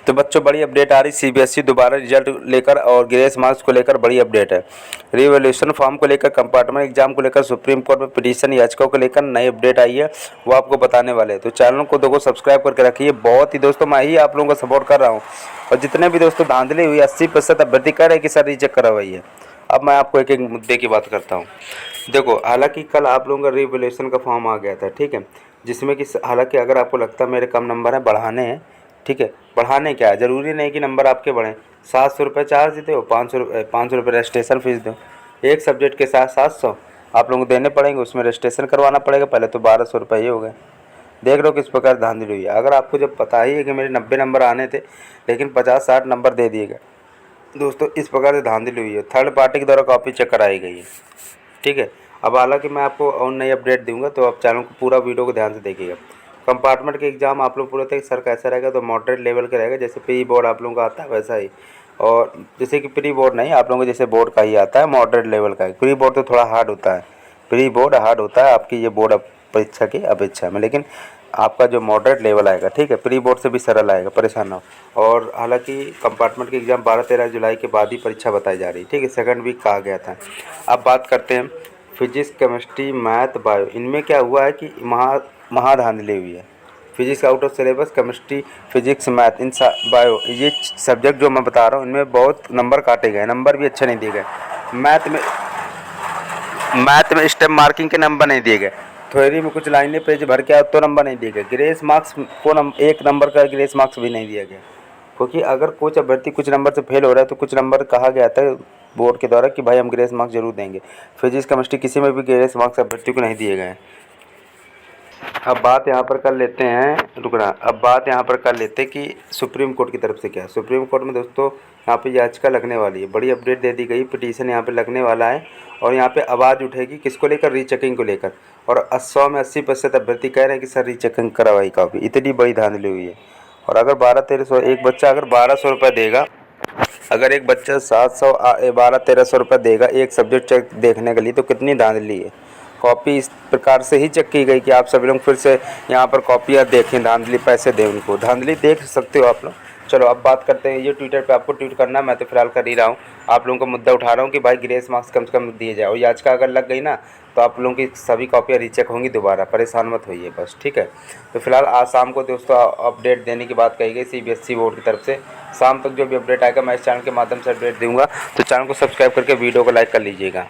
तो बच्चों बड़ी अपडेट आ रही सीबीएसई दोबारा रिजल्ट लेकर और ग्रेस मार्क्स को लेकर बड़ी अपडेट है। रिवैल्यूएशन फॉर्म को लेकर, कंपार्टमेंट एग्जाम को लेकर सुप्रीम कोर्ट में पिटीशन याचिकाओं को लेकर नई अपडेट आई है, वो आपको बताने वाले हैं। तो चैनल को देखो सब्सक्राइब करके रखिए। बहुत ही दोस्तों मैं ही आप लोगों को सपोर्ट कर रहा हूँ, और जितने भी दोस्तों धांधली हुई 80% अभ्यर्थी कह रहे हैं कि सर रीचेक करवाई है। अब मैं आपको एक एक मुद्दे की बात करता हूँ। देखो, हालांकि कल आप लोगों का रिवैल्यूएशन का फॉर्म आ गया था, ठीक है, जिसमें कि हालांकि अगर आपको लगता है मेरे कम नंबर हैं, बढ़ाने हैं, ठीक है, बढ़ाने क्या है, ज़रूरी नहीं कि नंबर आपके बढ़ें। 700 रुपये चार्ज दो, 500 रुपये रजिस्ट्रेशन फीस दो, एक सब्जेक्ट के साथ 700 आप लोगों को देने पड़ेंगे, उसमें रजिस्ट्रेशन करवाना पड़ेगा पहले, तो 1200 रुपये ही हो गए। देख लो किस प्रकार धांधली हुई है। अगर आपको जब पता ही है कि मेरे 90 नंबर आने थे लेकिन 50-60 नंबर दे दिए गए दोस्तों, इस प्रकार से धांधली हुई है। थर्ड पार्टी के द्वारा कॉपी चेक कराई गई है, ठीक है। अब हालांकि मैं आपको और नई अपडेट दूंगा, तो आप चैनल को पूरा वीडियो को ध्यान से देखिएगा। कंपार्टमेंट के एग्ज़ाम आप लोग पूरे थे सर कैसा रहेगा, तो मॉडरेट लेवल का रहेगा, जैसे प्री बोर्ड आप लोगों का आता है वैसा ही, और जैसे कि प्री बोर्ड नहीं, आप लोगों को जैसे बोर्ड का ही आता है मॉडरेट लेवल का है। प्री बोर्ड तो थोड़ा हार्ड होता है, प्री बोर्ड हार्ड होता है आपकी ये बोर्ड परीक्षा की अपेक्षा में, लेकिन आपका जो मॉडरेट लेवल आएगा, ठीक है, प्री बोर्ड से भी सरल आएगा, परेशान ना हो। और हालांकि कंपार्टमेंट के एग्ज़ाम 12-13 जुलाई के बाद ही परीक्षा बताई जा रही है, ठीक है, सेकंड वीक कहा गया था। अब बात करते हैं फिजिक्स, केमिस्ट्री, मैथ, बायो, इनमें क्या हुआ है कि महाधांधली हुई है। Physics out of syllabus, chemistry, physics, math, bio, ये सब्जेक्ट जो मैं बता रहा हूँ इनमें बहुत नंबर काटे गए, नंबर भी अच्छे नहीं दिए गए। मैथ में स्टेप मार्किंग के नंबर नहीं दिए गए, थ्योरी में कुछ लाइनें पेज भर के आए तो नंबर नहीं दिए गए, ग्रेस मार्क्स को एक नंबर का ग्रेस मार्क्स भी नहीं दिया गया, क्योंकि अगर कुछ अभ्यर्थी कुछ नंबर से फेल हो रहा है तो कुछ नंबर कहा गया था बोर्ड के द्वारा कि भाई हम ग्रेस मार्क्स जरूर देंगे। फिजिक्स, केमिस्ट्री किसी में भी ग्रेस मार्क्स अभ्यर्थी को नहीं दिए गए। अब बात यहाँ पर कर लेते हैं, रुकना, अब बात यहाँ पर कर लेते हैं कि सुप्रीम कोर्ट की तरफ से क्या। सुप्रीम कोर्ट में दोस्तों यहाँ पे याचिका लगने वाली है, बड़ी अपडेट दे दी गई, पिटीशन यहाँ पे लगने वाला है, और यहाँ पे आवाज़ उठेगी किसको लेकर, रीचेकिंग को लेकर। और 100 में 80% अभ्यर्थी कह रहे हैं कि सर रीचेकिंग करवाई कॉपी, इतनी बड़ी धांधली हुई है। और अगर 1200-1300 एक बच्चा अगर 1200 रुपये देगा, अगर एक बच्चा 1200-1300 रुपये देगा एक सब्जेक्ट चेक देखने के लिए, तो कितनी धांधली है। कॉपी इस प्रकार से ही चेक की गई कि आप सभी लोग फिर से यहाँ पर कॉपियाँ देखें, धांधली पैसे दें उनको, धांधली देख सकते हो आप लोग। चलो अब बात करते हैं, ये ट्विटर पे आपको ट्वीट करना है, मैं तो फिलहाल कर ही रहा हूँ, आप लोगों को मुद्दा उठा रहा हूँ कि भाई ग्रेस मार्क्स कम से कम दिए जाए, और याचिका अगर लग गई ना तो आप लोगों की सभी कॉपियाँ रीचेक होंगी दोबारा, परेशान मत होइए बस, ठीक है। तो फिलहाल आज शाम को दोस्तों अपडेट देने की बात कही गई सीबीएसई बोर्ड की तरफ से। शाम तक जो भी अपडेट आएगा मैं इस चैनल के माध्यम से अपडेट दूँगा, तो चैनल को सब्सक्राइब करके वीडियो को लाइक कर लीजिएगा।